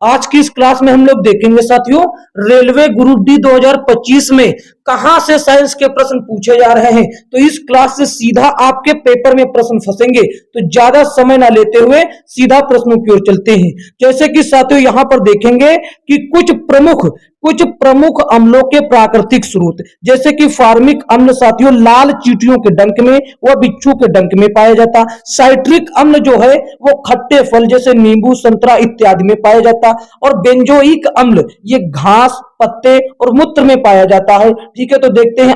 आज की इस क्लास में हम लोग देखेंगे साथियों, रेलवे ग्रुप डी 2025 में कहां से साइंस के प्रश्न पूछे जा रहे हैं। तो इस क्लास से सीधा आपके पेपर में प्रश्न फंसेंगे, तो ज्यादा समय ना लेते हुए सीधा प्रश्नों की ओर चलते हैं। जैसे कि साथियों यहां पर देखेंगे कि कुछ प्रमुख अम्लों के प्राकृतिक स्रोत, जैसे कि फार्मिक अम्ल साथियों लाल चींटियों के डंक में व बिच्छू के डंक में पाया जाता। साइट्रिक अम्ल जो है वो खट्टे फल जैसे नींबू संतरा इत्यादि में पाया जाता। और बेंजोइक अम्ल ये घास पत्ते और मूत्र में पाया जाता है। ठीक है, तो देखते हैं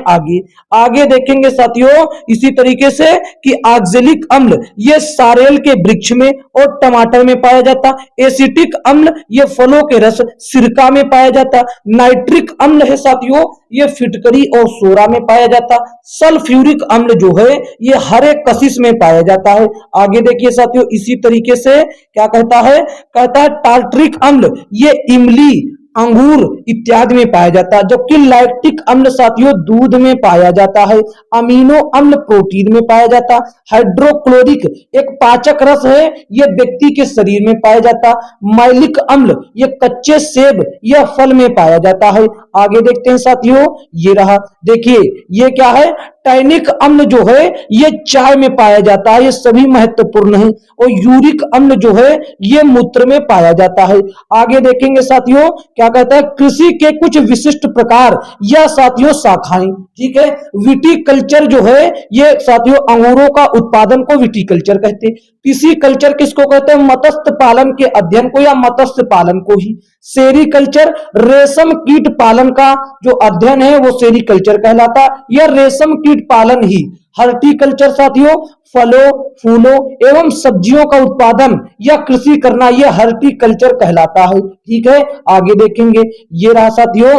आगे देखेंगे साथियों इसी तरीके से कि ऑक्जेलिक अम्ल ये सारेल के वृक्ष में और टमाटर में पाया जाता। एसिटिक अम्ल ये फलों के रस सिरका में पाया जाता। नाइट्रिक अम्ल है साथियों ये फिटकरी और सोरा में पाया जाता। सल्फ्यूरिक अम्ल जो है ये हरे कशिश में पाया जाता है। आगे देखिए साथियों इसी तरीके से क्या कहता है टार्ट्रिक अम्ल ये इमली अंगूर इत्यादि में पाया जाता है। जबकि लैक्टिक अम्ल साथियों दूध में पाया जाता है। अमीनो अम्ल प्रोटीन में पाया जाता। हाइड्रोक्लोरिक एक पाचक रस है, यह व्यक्ति के शरीर में पाया जाता। माइलिक अम्ल ये कच्चे सेब या फल में पाया जाता है। आगे देखते हैं साथियों, ये रहा, देखिए ये क्या है, टैनिक अम्ल जो है ये चाय में पाया जाता है, ये सभी महत्वपूर्ण है। और यूरिक अम्ल जो है ये मूत्र में पाया जाता है। आगे देखेंगे साथियों क्या कहता है, कृषि के कुछ विशिष्ट प्रकार या साथियों शाखाएं। ठीक है, विटीकल्चर जो है ये साथियों अंगूरों का उत्पादन को विटीकल्चर कहते हैं। पिसीकल्चर किसको कहते हैं, मत्स्य पालन के अध्ययन को या मत्स्य पालन को ही। सेरीकल्चर रेशम कीट पालन का जो अध्ययन है वो सेरीकल्चर कहलाता, या रेशम कीट पालन ही। हॉर्टिकल्चर साथियों फलों फूलों एवं सब्जियों का उत्पादन या कृषि करना यह हॉर्टिकल्चर कहलाता है। ठीक है, आगे देखेंगे, ये रहा साथियों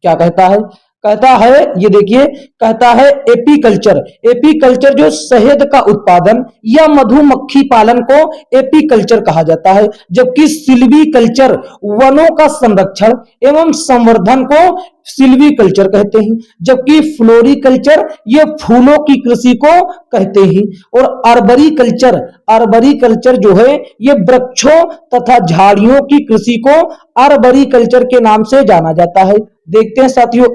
क्या कहता है ये देखिए, कहता है एपीकल्चर जो शहद का उत्पादन या मधुमक्खी पालन को एपीकल्चर कहा जाता है। जबकि सिल्वीकल्चर वनों का संरक्षण एवं संवर्धन को सिल्वीकल्चर कहते हैं। जबकि फ्लोरिकल्चर ये फूलों की कृषि को कहते हैं। और अर्बरीकल्चर जो है ये वृक्षों तथा झाड़ियों की कृषि को अर्बरीकल्चर के नाम से जाना जाता है। देखते हैं साथियों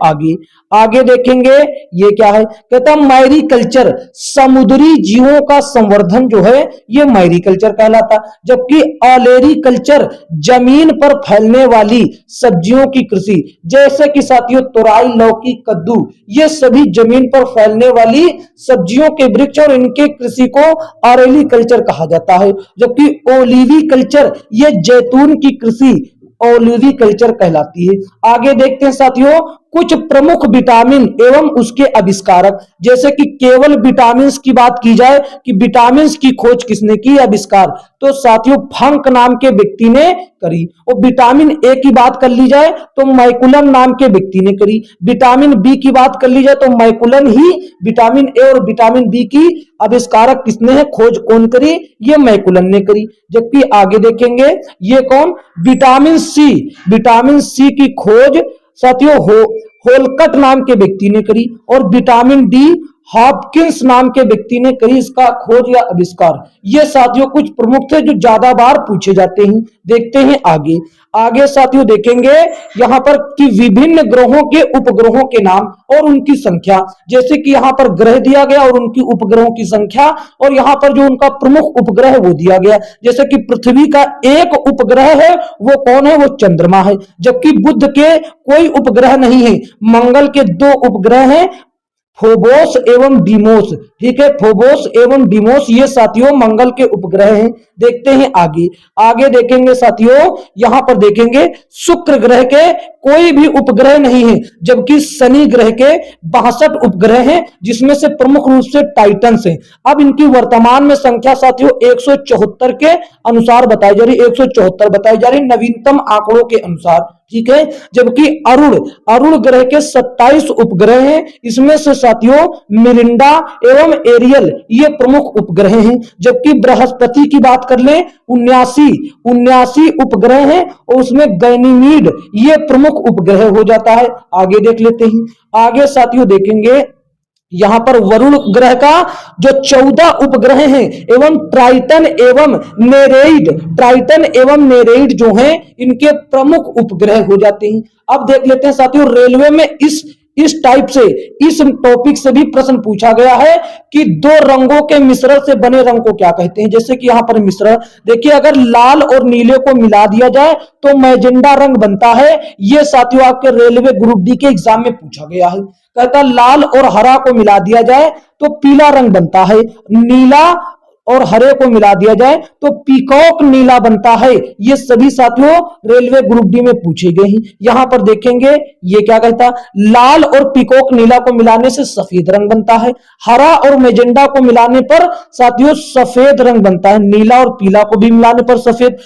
आगे देखेंगे, ये क्या है, कहता है मैरीकल्चर समुद्री जीवों का संवर्धन जो है ये मैरीकल्चर कहलाता। जबकि ऑलेरीकल्चर जमीन पर फैलने वाली सब्जियों की कृषि, जैसे कि साथियों तुरई लौकी कद्दू ये सभी जमीन पर फैलने वाली सब्जियों के वृक्ष और इनके कृषि को ऑलेरीकल्चर कहा जाता है। जबकि ओलिविकल्चर ये जैतून की कृषि ओलिविकल्चर कहलाती है। आगे देखते हैं साथियों कुछ प्रमुख विटामिन एवं उसके आविष्कारक, जैसे कि केवल विटामिन की बात की जाए कि विटामिन की खोज किसने की, आविष्कार, तो साथियों फंक नाम के व्यक्ति ने करी। और विटामिन ए की बात कर ली जाए तो मैकुलम नाम के व्यक्ति ने करी। विटामिन बी की बात कर ली जाए तो मैकुलन ही विटामिन ए और विटामिन बी की आविष्कारक किसने है, खोज कौन करी, ये मैकुलन ने करी। जबकि आगे देखेंगे ये कौन, विटामिन सी की खोज साथियों होलकट नाम के व्यक्ति ने करी। और विटामिन डी हॉपकिंस नाम के व्यक्ति ने करी इसका खोज या आविष्कार। ये साथियों कुछ प्रमुख थे जो ज्यादा बार पूछे जाते हैं। देखते हैं आगे साथियों देखेंगे यहां पर कि विभिन्न ग्रहों के उपग्रहों के नाम और उनकी संख्या, जैसे कि यहां पर ग्रह दिया गया और उनकी उपग्रहों की संख्या, और यहां पर जो उनका प्रमुख उपग्रह वो दिया गया। जैसे कि पृथ्वी का एक उपग्रह है वो कौन है, वो चंद्रमा है। जबकि बुध के कोई उपग्रह नहीं है। मंगल के 2 उपग्रह हैं, फोबोस एवं डीमोस। ठीक है, फोबोस एवं डीमोस ये साथियों मंगल के उपग्रह हैं। देखते हैं आगे देखेंगे साथियों यहां पर देखेंगे शुक्र ग्रह के कोई भी उपग्रह नहीं है। जबकि शनि ग्रह के 62 उपग्रह हैं, जिसमें से प्रमुख रूप से टाइटन्स हैं। अब इनकी वर्तमान में संख्या साथियों 174 के अनुसार बताई जा रही, 174 बताई जा रही नवीनतम आंकड़ों के अनुसार। ठीक है, जबकि अरुण ग्रह के 27 उपग्रह हैं। इसमें से साथियों मिरिंडा एवं एरियल ये प्रमुख उपग्रह हैं। जबकि बृहस्पति की बात कर लें 79 उपग्रह हैं और उसमें गैनीमीड ये प्रमुख उपग्रह हो जाता है। आगे देख लेते हैं, आगे साथियों देखेंगे यहाँ पर वरुण ग्रह का जो 14 उपग्रह हैं एवं ट्राइटन एवं नेरेइड जो हैं इनके प्रमुख उपग्रह हो जाते हैं। अब देख लेते हैं साथियों, रेलवे में इस टाइप से, इस टॉपिक से भी प्रश्न पूछा गया है कि दो रंगों के मिश्रण से बने रंग को क्या कहते हैं। जैसे कि यहाँ पर मिश्रण देखिए, अगर लाल और नीले को मिला दिया जाए तो मैजेंडा रंग बनता है। ये साथियों आपके रेलवे ग्रुप डी के एग्जाम में पूछा गया है। कहता लाल और हरा को मिला दिया जाए तो पीला रंग बनता है, नीला और हरे को मिला दिया जाए तो पीकॉक नीला बनता है। ये सभी साथियों रेलवे ग्रुप डी में पूछे गए हैं। यहां पर देखेंगे ये क्या कहता, लाल और पीकॉक नीला को मिलाने से सफेद रंग बनता है, हरा और मैजेंडा को मिलाने पर साथियों सफेद रंग बनता है, नीला और पीला को भी मिलाने पर सफेद,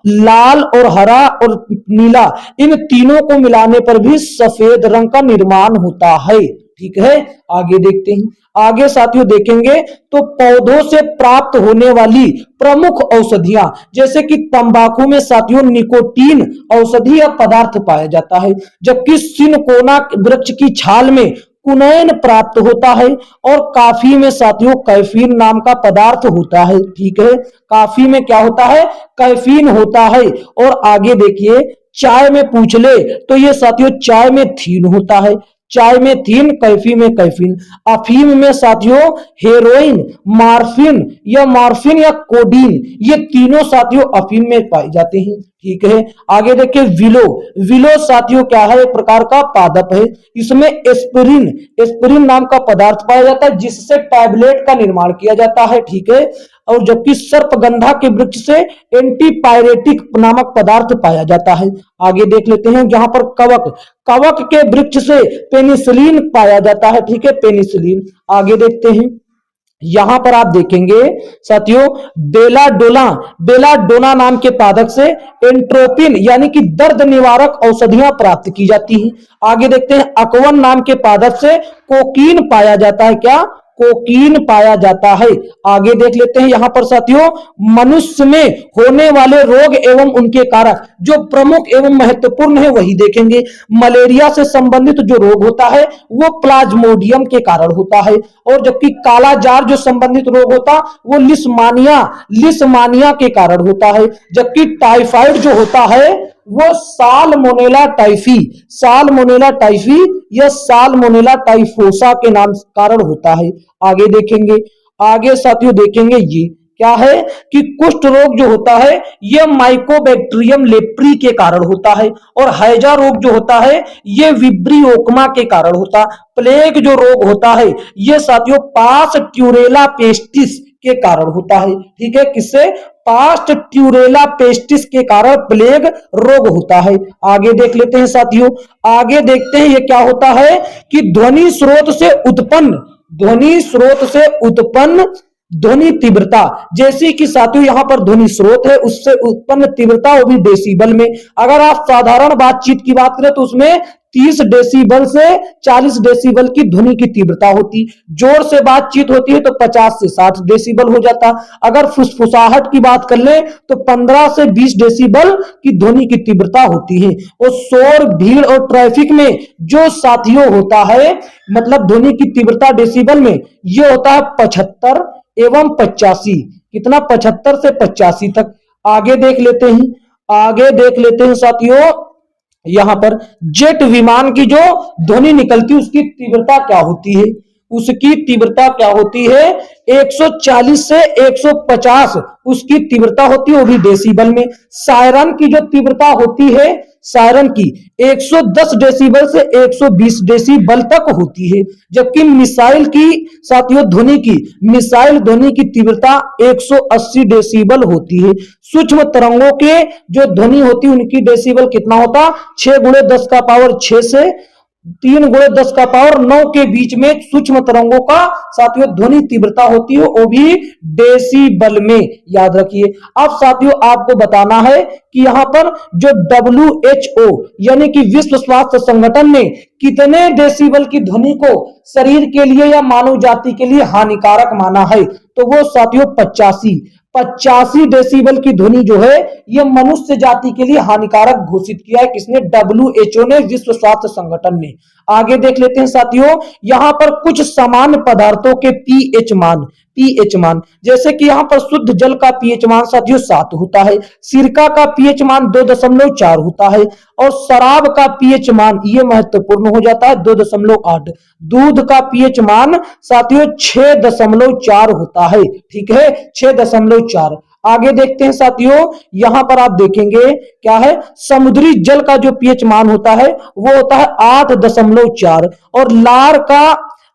लाल और हरा और नीला इन तीनों को मिलाने पर भी सफेद रंग का निर्माण होता है। ठीक है, आगे देखते हैं। आगे साथियों देखेंगे तो पौधों से प्राप्त होने वाली प्रमुख औषधियां, जैसे कि तंबाकू में साथियों निकोटीन औषधीय पदार्थ पाया जाता है, जबकि सिनकोना वृक्ष की छाल में कुनैन प्राप्त होता है, और काफी में साथियों कैफीन नाम का पदार्थ होता है। ठीक है, काफी में क्या होता है, कैफीन होता है। और आगे देखिए, चाय में पूछ ले तो ये साथियों चाय में थीन होता है, चाय में थीन, कैफी में कैफीन। अफीम में साथियों हेरोइन, मॉर्फिन या कोडीन, ये तीनों साथियों अफीम में पाए जाते हैं। ठीक है, आगे देखिए विलो साथियों क्या है, एक प्रकार का पादप है। इसमें एस्पिरिन नाम का पदार्थ पाया जाता है जिससे टैबलेट का निर्माण किया जाता है। ठीक है, और जबकि सर्पगंधा के वृक्ष से एंटीपायरेटिक नामक पदार्थ पाया जाता है। आगे देख लेते हैं, जहां पर कवक के वृक्ष से पेनिसिलिन पाया जाता है। ठीक है, पेनिसिलिन। आगे देखते हैं, यहां पर आप देखेंगे साथियों बेलाडोना नाम के पादप से एंट्रोपिन यानी कि दर्द निवारक औषधियां प्राप्त की जाती हैं। आगे देखते हैं, अकवन नाम के पादप से कोकीन पाया जाता है। क्या, कोकीन पाया जाता है। आगे देख लेते हैं, यहां पर साथियों मनुष्य में होने वाले रोग एवं उनके कारक जो प्रमुख एवं महत्वपूर्ण है वही देखेंगे। मलेरिया से संबंधित जो रोग होता है वो प्लाज्मोडियम के कारण होता है, और जबकि कालाजार जो संबंधित रोग होता वो लिस्मानिया के कारण होता है, जबकि टाइफाइड जो होता है वो साल्मोनेला टाइफी या साल्मोनेला टाइफोसा के नाम कारण होता है। आगे देखेंगे, आगे साथियों देखेंगे ये क्या है कि कुष्ठ रोग जो होता है ये माइकोबैक्टीरियम लेप्री के कारण होता है, और हैजा रोग जो होता है ये विब्रियोकमा के कारण होता। प्लेग जो रोग होता है ये साथियों पास्ट्यूरेला पेस्टिस के कारण होता है। ठीक है, किससे, पास्ट्यूरेला पेस्टिस के कारण प्लेग रोग होता है। आगे देख लेते हैं साथियों, आगे देखते हैं ये क्या होता है कि ध्वनि स्रोत से उत्पन्न ध्वनि तीव्रता, जैसे कि साथियों यहां पर ध्वनि स्रोत है उससे उत्पन्न तीव्रता वो भी डेसिबल में। अगर आप साधारण बातचीत की बात करें तो उसमें 30 डेसिबल से 40 डेसिबल की ध्वनि की तीव्रता होती, जोर से बातचीत होती है तो 50 से 60 डेसिबल हो जाता। अगर फुसफुसाहट की बात कर ले तो 15 से 20 डेसिबल की ध्वनि की तीव्रता होती है। और शोर, भीड़ और ट्रैफिक में जो साथियों होता है मतलब ध्वनि की तीव्रता डेसिबल में ये होता है 75 एवं 85। कितना, 75 से 85 तक। आगे देख लेते हैं साथियों, यहां पर जेट विमान की जो ध्वनि निकलती है उसकी तीव्रता क्या होती है, उसकी तीव्रता क्या होती है 140 से 150 उसकी तीव्रता होती है वो भी डेसिबल में। सायरन की जो तीव्रता होती है सायरन की 110 डेसिबल से 120 डेसिबल तक होती है, जबकि मिसाइल की साथियों मिसाइल ध्वनि की तीव्रता 180 डेसिबल होती है। सूक्ष्म तरंगों के जो ध्वनि होती है उनकी डेसिबल कितना होता, 6 गुणे 10 का पावर 6 से 3 गुणे 10 का पावर 9 के बीच में सूक्ष्म तरंगों का साथियों ध्वनि तीव्रता होती है वो भी डेसिबल में, याद रखिए। अब साथियों आपको बताना है कि यहां पर जो WHO यानी कि विश्व स्वास्थ्य संगठन ने कितने डेसिबल की ध्वनि को शरीर के लिए या मानव जाति के लिए हानिकारक माना है, तो वो साथियों 85 85 डेसिबल की ध्वनि जो है ये मनुष्य जाति के लिए हानिकारक घोषित किया है किसने? WHO ने, विश्व स्वास्थ्य संगठन ने। आगे देख लेते हैं साथियों, यहां पर कुछ सामान्य पदार्थों के पीएच मान जैसे कि यहां पर शुद्ध जल का पीएच मान साथियों 7 होता है, सिरका का पीएच मान 2.4 होता है और शराब का पीएच मान ये महत्वपूर्ण हो जाता है 2.8। दूध का पीएच मान साथियों 6.4 होता है, ठीक है, 6.4। आगे देखते हैं साथियों, यहां पर आप देखेंगे क्या है, समुद्री जल का जो पीएच मान होता है वो होता है 8.4 और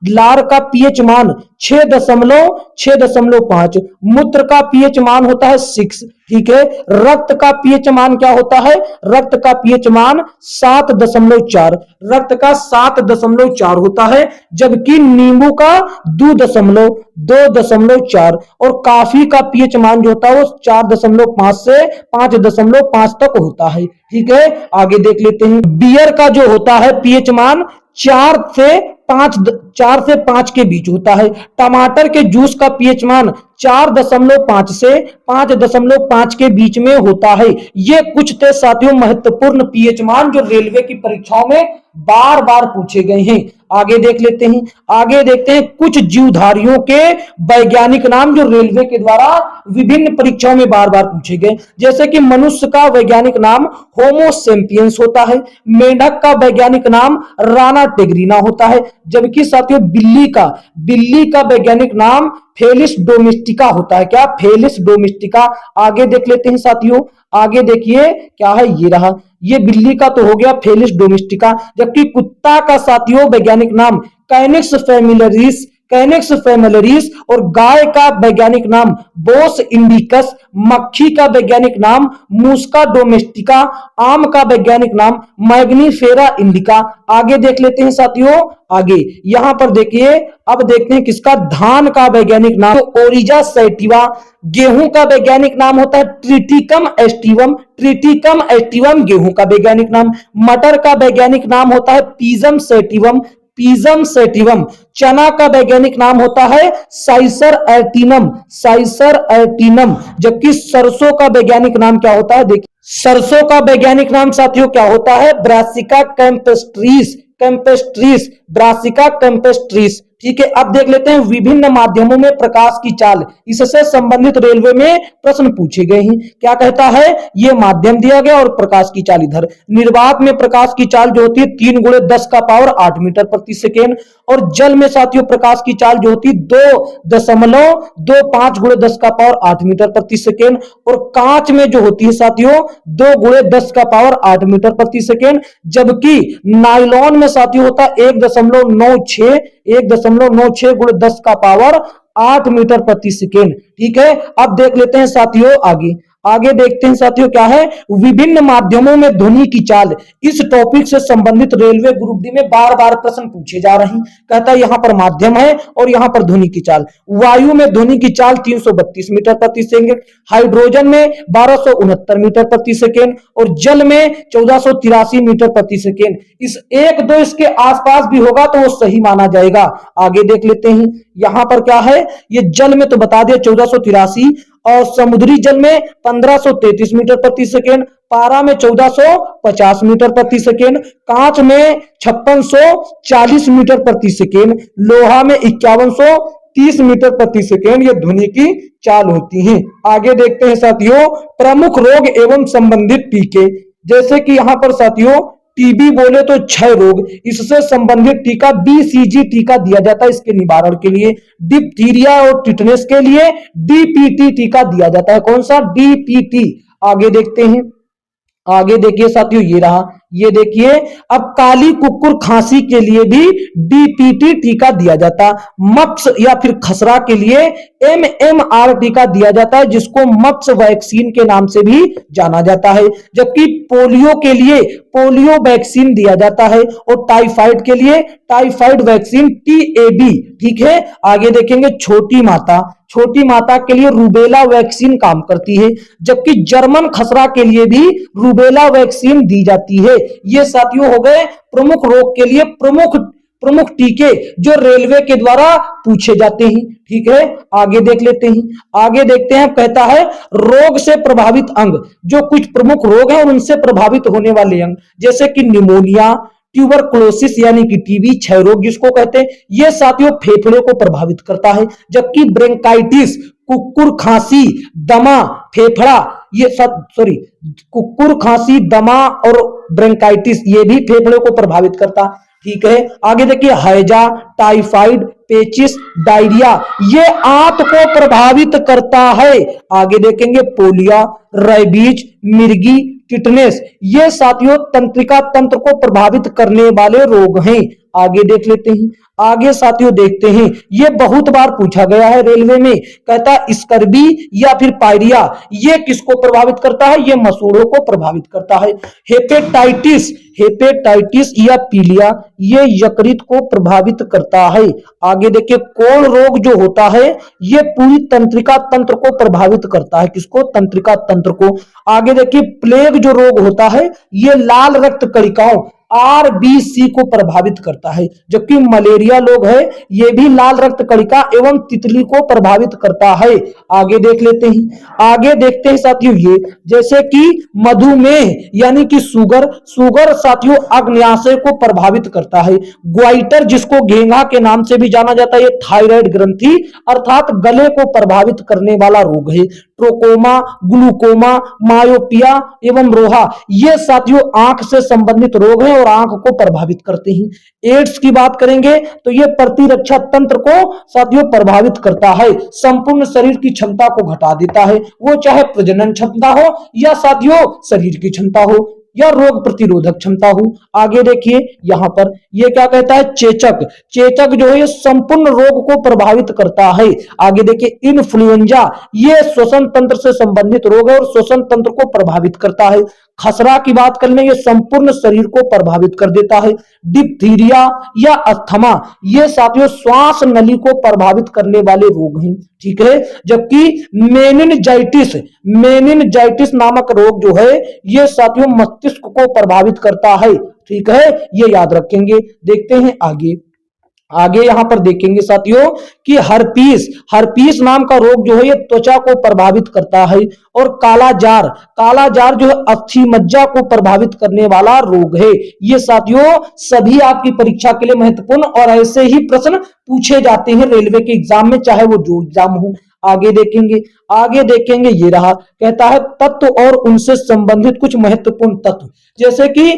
लार का पीएच मान 6.5। मूत्र का पीएच मान होता है 6, ठीक है। रक्त का पीएच मान क्या होता है? रक्त का पीएच मान 7.4, रक्त का 7.4 होता है, जबकि नींबू का 2.4 और काफी का पीएच मान जो होता है वो 4.5 से 5.5 तक होता है, ठीक है। आगे देख लेते हैं, बियर का जो होता है पीएच मान 4 से 5 के बीच होता है। टमाटर के जूस का पीएच मान 4.5 से 5.5 के बीच में होता है। ये कुछ थे साथियों महत्वपूर्ण पीएच मान जो रेलवे की परीक्षाओं में बार बार पूछे गए हैं। आगे देख लेते हैं, आगे देखते हैं कुछ जीवधारियों के वैज्ञानिक नाम जो रेलवे के द्वारा विभिन्न परीक्षाओं में बार बार पूछे गए। जैसे कि मनुष्य का वैज्ञानिक नाम होमो सेपियंस होता है, मेंढक का वैज्ञानिक नाम राना टेग्रिना होता है, जबकि साथियों बिल्ली का वैज्ञानिक नाम फेलिस डोमेस्टिका होता है। क्या? Felis domestica. आगे देख लेते हैं साथियों, आगे देखिए क्या है, ये रहा, ये बिल्ली का तो हो गया फेलिस डोमेस्टिका, जबकि कुत्ता का साथियों वैज्ञानिक नाम कैनिक्स फैमिलियरिस और गाय का वैज्ञानिक नाम बोस इंडिकस, मक्खी का वैज्ञानिक नाम मूस्का डोमेस्टिका, आम का वैज्ञानिक नाम मैग्नीफेरा इंडिका। आगे देख लेते हैं साथियों, आगे यहां पर देखिए, अब देखते हैं किसका, धान का वैज्ञानिक नाम ओरिजा सैटिवा, गेहूं का वैज्ञानिक नाम होता है ट्रिटिकम एस्टिवम गेहूं का वैज्ञानिक नाम, मटर का वैज्ञानिक नाम होता है पिजम सेटिवम, चना का वैज्ञानिक नाम होता है साइसर एर्टिनम, जबकि सरसों का वैज्ञानिक नाम क्या होता है? देखिए, सरसों का वैज्ञानिक नाम साथियों क्या होता है? ब्रासिका कैम्पेस्ट्रीस, ठीक है। अब देख लेते हैं विभिन्न माध्यमों में प्रकाश की चाल, इससे संबंधित रेलवे में प्रश्न पूछे गए हैं। क्या कहता है? ये माध्यम दिया गया और प्रकाश की चाल इधर। निर्वात में प्रकाश की चाल जो होती है 3x10⁸ मीटर प्रति सेकेंड और जल में साथियों प्रकाश की चाल जो होती है 2.25x10⁸ मीटर प्रति सेकेंड और कांच में जो होती है साथियों 2x10⁸ मीटर प्रति सेकेंड, जबकि नायलॉन में साथियों होता है 1.96 x10⁸ मीटर प्रति सेकेंड, ठीक है। अब देख लेते हैं साथियों आगे देखते हैं साथियों क्या है, विभिन्न माध्यमों में ध्वनि की चाल। इस टॉपिक से संबंधित रेलवे ग्रुप डी में बार बार प्रश्न पूछे जा रहे हैं। कहता है यहां पर माध्यम है और यहां पर ध्वनि की चाल। वायु में ध्वनि की चाल 332 मीटर प्रति सेकेंड, हाइड्रोजन में 1269 मीटर प्रति सेकेंड और जल में 1483 मीटर प्रति सेकेंड। इस 1-2 इसके आसपास भी होगा तो वो सही माना जाएगा। आगे देख लेते हैं, यहां पर क्या है, ये जल में तो बता दिया 1483 और समुद्री जल में 1533 मीटर प्रति सेकेंड, पारा में 1450 मीटर प्रति सेकेंड, कांच में 5640 मीटर प्रति सेकेंड, लोहा में 5130 मीटर प्रति सेकेंड ये ध्वनि की चाल होती है। आगे देखते हैं साथियों प्रमुख रोग एवं संबंधित टीके, जैसे कि यहां पर साथियों टीबी बोले तो क्षय रोग, इससे संबंधित टीका BCG टीका दिया जाता है इसके निवारण के लिए। डिप्थीरिया और टिटनेस के लिए DPT टीका दिया जाता है। कौन सा? DPT। आगे देखते हैं, आगे देखिए साथियों ये रहा, ये देखिए अब काली कुकुर खांसी के लिए भी DPT टीका दिया जाता। मप्स या फिर खसरा के लिए MMR टीका दिया जाता है जिसको मप्स वैक्सीन के नाम से भी जाना जाता है, जबकि पोलियो के लिए पोलियो वैक्सीन दिया जाता है और टाइफाइड के लिए टाइफाइड वैक्सीन TAB, ठीक है। आगे देखेंगे छोटी माता के लिए रूबेला वैक्सीन काम करती है, जबकि जर्मन खसरा के लिए भी रूबेला वैक्सीन दी जाती है। ये साथियों हो गए प्रमुख रोग के लिए प्रमुख टीके जो रेलवे के द्वारा पूछे जाते हैं। ठीक है, आगे देख लेते हैं। आगे देखते हैं, कहता है रोग से प्रभावित अंग, जो कुछ प्रमुख रोग हैं और उनसे प्रभावित होने वाले अंग, जैसे कि निमोनिया, ट्यूबरकुलोसिस यानी कि टीबी, क्षय रोग जिसको कहते हैं, ये साथियों फेफड़े को प्रभावित करता है। जबकि ब्रोंकाइटिस, कुक्कुर खांसी, दमा, फेफड़ा, ये सब सॉरी कुक्कुर खांसी, दमा और ब्रोंकाइटिस ये भी फेफड़े को प्रभावित करता। ठीक है, आगे देखिए हैजा, टाइफाइड, पेचिस, डायरिया ये आंत को प्रभावित करता है। आगे देखेंगे पोलिया, रेबीज, मिर्गी, टिटनेस ये साथियों तंत्रिका तंत्र को प्रभावित करने वाले रोग हैं। आगे देख लेते हैं। आगे साथियों देखते हैं, ये बहुत बार पूछा गया है रेलवे में, कहता है स्कर्बी या फिर पायरिया ये किसको प्रभावित करता है, ये मसूड़ों को प्रभावित करता है। हेपेटाइटिस, हेपेटाइटिस या पीलिया ये यकृत को प्रभावित करता है। आगे देखिए कोढ़ रोग जो होता है ये पूरी तंत्रिका तंत्र को प्रभावित करता है, किसको, तंत्रिका तंत्र को। आगे देखिए प्लेग जो रोग होता है ये लाल रक्त कणिकाओं आरबीसी को प्रभावित करता है। जबकि मलेरिया रोग है ये भी लाल रक्त कणिका एवं तितली को प्रभावित करता है। आगे देख लेते हैं। आगे देखते हैं साथियों, ये जैसे कि मधुमेह यानी कि शुगर, शुगर साथियों अग्न्याशय को प्रभावित करता है। ग्वाइटर जिसको घेंघा के नाम से भी जाना जाता है, ये थायराइड ग्रंथि अर्थात गले को प्रभावित करने वाला रोग है। ट्रोकोमा, ग्लूकोमा, मायोपिया एवं रोहा ये साथियों आंख से संबंधित रोग हैं और आंख को प्रभावित करते हैं। एड्स की बात करेंगे तो ये प्रतिरक्षा तंत्र को साथियों प्रभावित करता है, संपूर्ण शरीर की क्षमता को घटा देता है, वो चाहे प्रजनन क्षमता हो या साथियों शरीर की क्षमता हो या रोग प्रतिरोधक क्षमता हो। आगे देखिए यहां पर ये क्या कहता है, चेचक, चेचक जो है ये संपूर्ण रोग को प्रभावित करता है। आगे देखिए इन्फ्लुएंजा ये श्वसन तंत्र से संबंधित रोग है और श्वसन तंत्र को प्रभावित करता है। खसरा की बात कर लें, ये संपूर्ण शरीर को प्रभावित कर देता है। डिप्थीरिया या अस्थमा ये साथियों श्वास नली को प्रभावित करने वाले रोग हैं। ठीक है, जबकि मेनिनजाइटिस, मेनिनजाइटिस नामक रोग जो है ये साथियों मस्तिष्क को प्रभावित करता है। ठीक है, ये याद रखेंगे। देखते हैं आगे। आगे यहां पर देखेंगे साथियों कि हर्पीस, हर्पीस नाम का रोग जो है ये त्वचा को प्रभावित करता है। और कालाजार, कालाजार जो है अस्थि मज्जा को प्रभावित करने वाला रोग है। ये साथियों सभी आपकी परीक्षा के लिए महत्वपूर्ण और ऐसे ही प्रश्न पूछे जाते हैं रेलवे के एग्जाम में, चाहे वो जो एग्जाम हो। आगे देखेंगे, आगे देखेंगे ये रहा, कहता है तत्व और उनसे संबंधित कुछ महत्वपूर्ण तत्व, जैसे कि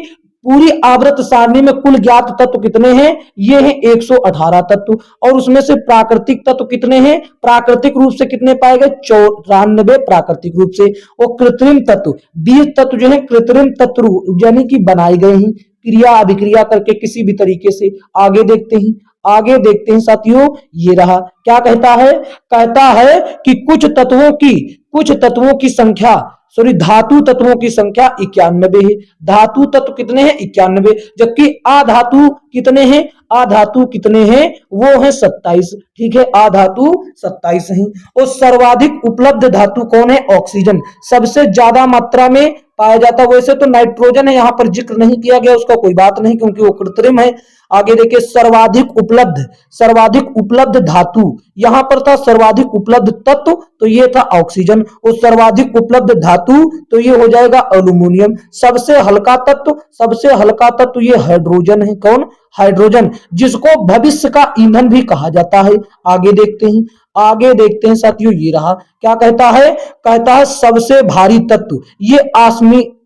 पूरी आवर्त सारणी में कुल ज्ञात तत्व कितने हैं, ये हैं 118 तत्व। और उसमें से प्राकृतिक तत्व कितने हैं, प्राकृतिक रूप से कितने पाए गए, 94 प्राकृतिक रूप से। और कृत्रिम तत्व 20 तत्व जो है कृत्रिम तत्व यानी कि बनाए गए हैं क्रिया अभिक्रिया करके किसी भी तरीके से। आगे देखते हैं, आगे देखते हैं साथियों, ये रहा क्या कहता है, कहता है कि कुछ तत्वों की संख्या धातु तत्वों की संख्या 91 है। धातु तत्व कितने हैं, 91। जबकि अधातु कितने हैं, अधातु कितने हैं, वो है 27। ठीक है, अधातु 27 हैं। और सर्वाधिक उपलब्ध धातु कौन है, ऑक्सीजन सबसे ज्यादा मात्रा में पाया जाता है। वैसे तो नाइट्रोजन है, यहां पर जिक्र नहीं किया गया, उसका कोई बात नहीं क्योंकि वो कृत्रिम है। आगे देखिए सर्वाधिक उपलब्ध धातु, यहां पर था सर्वाधिक उपलब्ध तत्व तो ये था ऑक्सीजन, और सर्वाधिक उपलब्ध धातु तो ये हो जाएगा एल्यूमिनियम। सबसे हल्का तत्व ये हाइड्रोजन है। कौन, हाइड्रोजन, जिसको भविष्य का ईंधन भी कहा जाता है। आगे देखते हैं साथियों, ये रहा क्या कहता है, कहता है सबसे भारी तत्व ये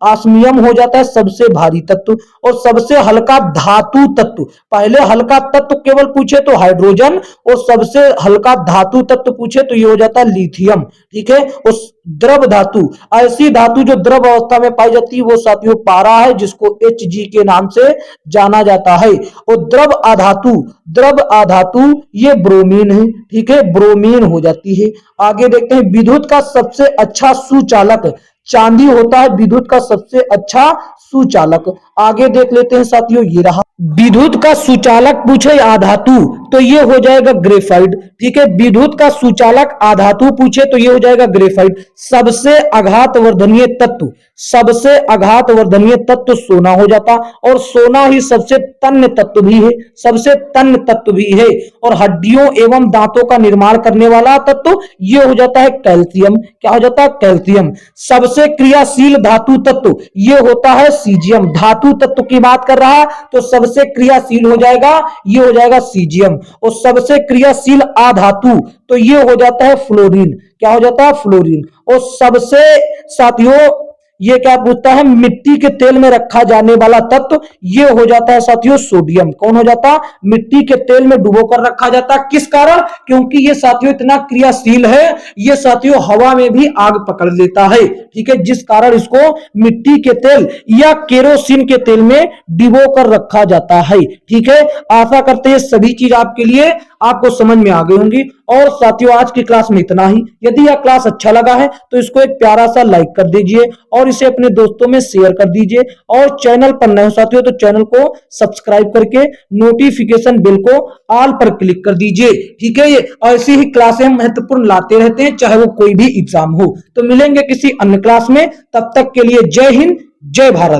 आस्मियम हो जाता है, सबसे भारी तत्व। और सबसे हल्का धातु तत्व, पहले हल्का तत्व केवल पूछे तो हाइड्रोजन, और सबसे हल्का धातु तत्व पूछे तो ये हो जाता है लिथियम। ठीक है, उस द्रव धातु, ऐसी धातु जो द्रव अवस्था में पाई जाती है वो साथियों पारा है, जिसको Hg के नाम से जाना जाता है। और द्रव आधातु ये ब्रोमीन है। ठीक है, ब्रोमीन हो जाती है। आगे देखते हैं विद्युत का सबसे अच्छा सुचालक चांदी होता है, विद्युत का सबसे अच्छा सुचालक। आगे देख लेते हैं साथियों, ये रहा। विद्युत का सुचालक पूछे आधातु, तो ये हो जाएगा ग्रेफाइट। ठीक है, विद्युत का सुचालक आधातु पूछे तो ये हो जाएगा ग्रेफाइट। सबसे आघात वर्धनीय तत्व, सबसे आघात वर्धनीय तत्व सोना हो जाता, और सोना ही सबसे तन्य तत्व भी है, सबसे तन्य तत्व भी है। और हड्डियों एवं दांतों का निर्माण करने वाला तत्व ये हो जाता है कैल्शियम। क्या हो जाता है? कैल्शियम। सबसे क्रियाशील धातु तत्व ये होता है सीजियम। धातु तत्व की बात कर रहा तो सबसे क्रियाशील हो जाएगा, ये हो जाएगा सीजियम। और सबसे क्रियाशील अधातु तो ये हो जाता है फ्लोरीन। क्या हो जाता है? फ्लोरीन। और सबसे साथियों ये क्या पूछता है, मिट्टी के तेल में रखा जाने वाला तत्व ये हो जाता है साथियों सोडियम। कौन हो जाता? मिट्टी के तेल में डुबो कर रखा जाता। किस कारण? क्योंकि ये साथियों इतना क्रियाशील है, ये साथियों हवा में भी आग पकड़ लेता है। ठीक है, जिस कारण इसको मिट्टी के तेल या केरोसिन के तेल में डिबो कर रखा जाता है। ठीक है, आशा करते हैं सभी चीज आपके लिए आपको समझ में आ गई होंगी। और साथियों आज की क्लास में इतना ही। यदि यह क्लास अच्छा लगा है तो इसको एक प्यारा सा लाइक कर दीजिए और इसे अपने दोस्तों में शेयर कर दीजिए। और चैनल पर नए हो साथियों तो चैनल को सब्सक्राइब करके नोटिफिकेशन बेल को ऑल पर क्लिक कर दीजिए। ठीक है, ये ऐसी ही क्लासें हम महत्वपूर्ण लाते रहते हैं, चाहे वो कोई भी एग्जाम हो। तो मिलेंगे किसी अन्य क्लास में, तब तक के लिए जय हिंद, जय भारत।